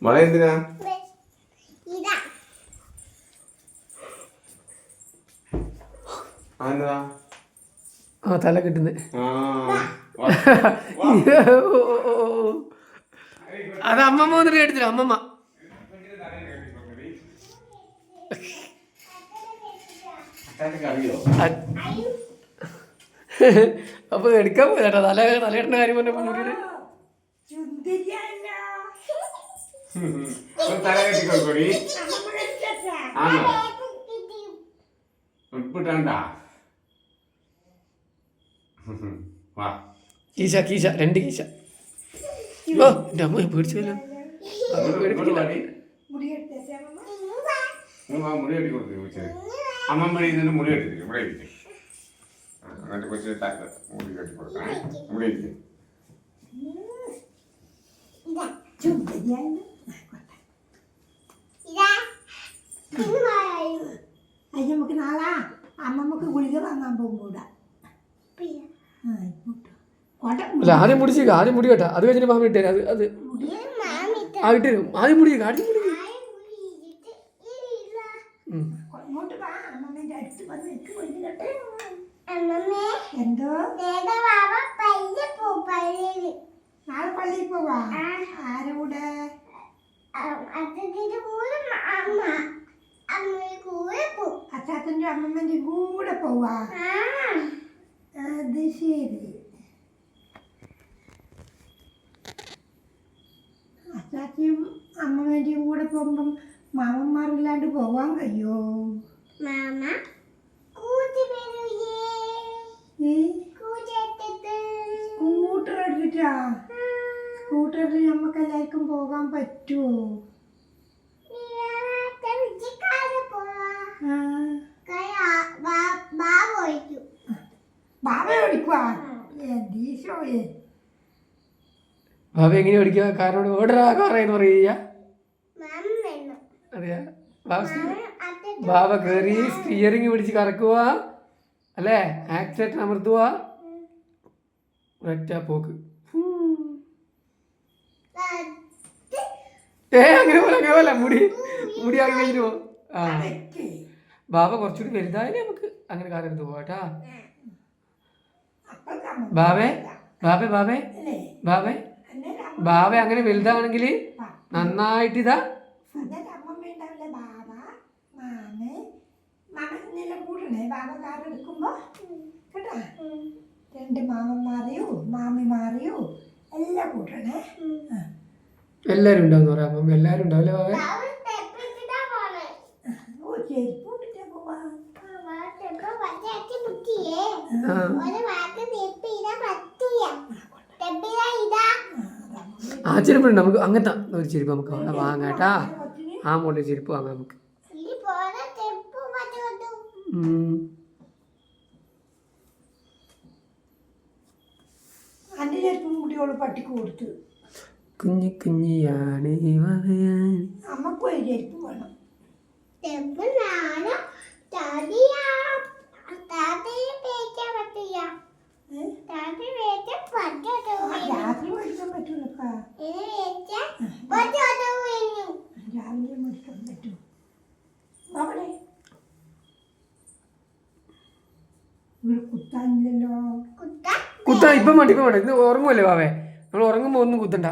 മഴ എന്തിനാ? ആ തല കിട്ടുന്നത് അത് അമ്മമ്മ വന്നിട്ട് എടുത്തില്ല. അമ്മമ്മ അപ്പൊ എടുക്കാൻ പോയതാ തലയിടേണ്ട കാര്യം പറഞ്ഞപ്പോ മുടിയുടെ കീശ കീശ 2 കീശ. ഓ എൻ്റെ അമ്മ പേടിച്ചല്ലോ. മുടി കെട്ടി കൊടുത്തു. അമ്മ ഇതിന്റെ മുടി കെട്ടി ഇവിടെ ഇരിക്കും. എന്നിട്ട് കൊച്ചു മുടി കെട്ടി കൊടുക്കാം. ഇവിടെ ഇരിക്കും. അയ്യ നമുക്ക് നാളെ അമ്മമ്മക്ക് ഗുളിക വാങ്ങാൻ പോകുമ്പോടാ. അല്ല ആദ്യം മുടിച്ചേക്ക. ആദ്യം മുടി കേട്ടാ. അത് കഴിഞ്ഞിട്ട് മാമ ഇട്ടേ. അത് അത് ആ ഇട്ടരും. ആദ്യം മുടിയേക്ക. ആദ്യം മുടി എന്തോ നാളെ പള്ളിയിൽ പോവാ. ആരുടെ കൂടെ? അച്ചാച്ചൻ്റെ അമ്മമ്മൻ്റെ കൂടെ പോവാ. അത് ശരി. അച്ചാച്ചയും അമ്മമ്മേൻ്റെയും കൂടെ പോകുമ്പം മാമന്മാരില്ലാണ്ട് പോവാൻ കഴിയോ? സ്കൂട്ടർ എടുത്തിട്ടാ? സ്കൂട്ടറിൽ നമുക്ക് എല്ലാവർക്കും പോകാൻ പറ്റുമോ? ബാബ ഓടിക്കുവാ? ദീശോയെ ബാബ എങ്ങനെ ഓടിക്കുക? കാരോട് ഓടരാ കാറേന്ന് പറയുക. അതെയാ? ബാബ കയറി സ്റ്റിയറിങ് പിടിച്ച് കറക്കുക അല്ലേ? ആക്സിലേറ്റർ അമർത്തുക. ഒറ്റ പോക്ക്. അങ്ങനെ പോലെ മുടി ആക്കി കഴിഞ്ഞു പോ. ആ ബാബ കുറച്ചുകൂടി വലുതായാലേ നമുക്ക് അങ്ങനെ കാർ എടുത്ത് പോവാട്ടാ. ബാബേ ബാബേ ബാബേ ബാബേ ബാബ അങ്ങനെ വലുതാണെങ്കിൽ നന്നായിട്ട് ഇതാ. രണ്ട് മാമന്മാരെയോ മാമിമാരെയോ എല്ലാം കൂട്ടണേ. എല്ലാരും ഉണ്ടാവും പറയാം. അമ്മ എല്ലാരും ഉണ്ടാവില്ലേ ബാബേ? ഓ ചെരുപ്പ് ഇട്ടിട്ടാ പോവാ. ആ ചെരുപ്പുണ്ട് നമുക്ക്. അങ്ങനത്തെ ഒരു ചെരുപ്പ് നമുക്ക് അവിടെ വാങ്ങാട്ടാ. ആ മോളിൽ ചെരുപ്പ് വാങ്ങാം നമുക്ക്. അന്റെ ചെരുപ്പും കൂടിയോള് പട്ടിക്ക് കൊടുത്തു. കുഞ്ഞി കുഞ്ഞിയാണ് അമ്മക്ക് ഒരു ചെരുപ്പ് വേണം. രാത്രി മേടിക്കാൻ പറ്റൂലപ്പാ. രാവിലെ മേടിക്കാൻ പറ്റൂ. അവിടെ ഇവിടെ കുത്താനില്ലല്ലോ. കുത്താ ഇപ്പം വേണ്ട. ഇപ്പം വേണ്ട. ഇന്ന് ഉറങ്ങുമല്ലേ ബാവേ? നമ്മൾ ഉറങ്ങുമ്പോൾ ഒന്നും കുത്തണ്ട.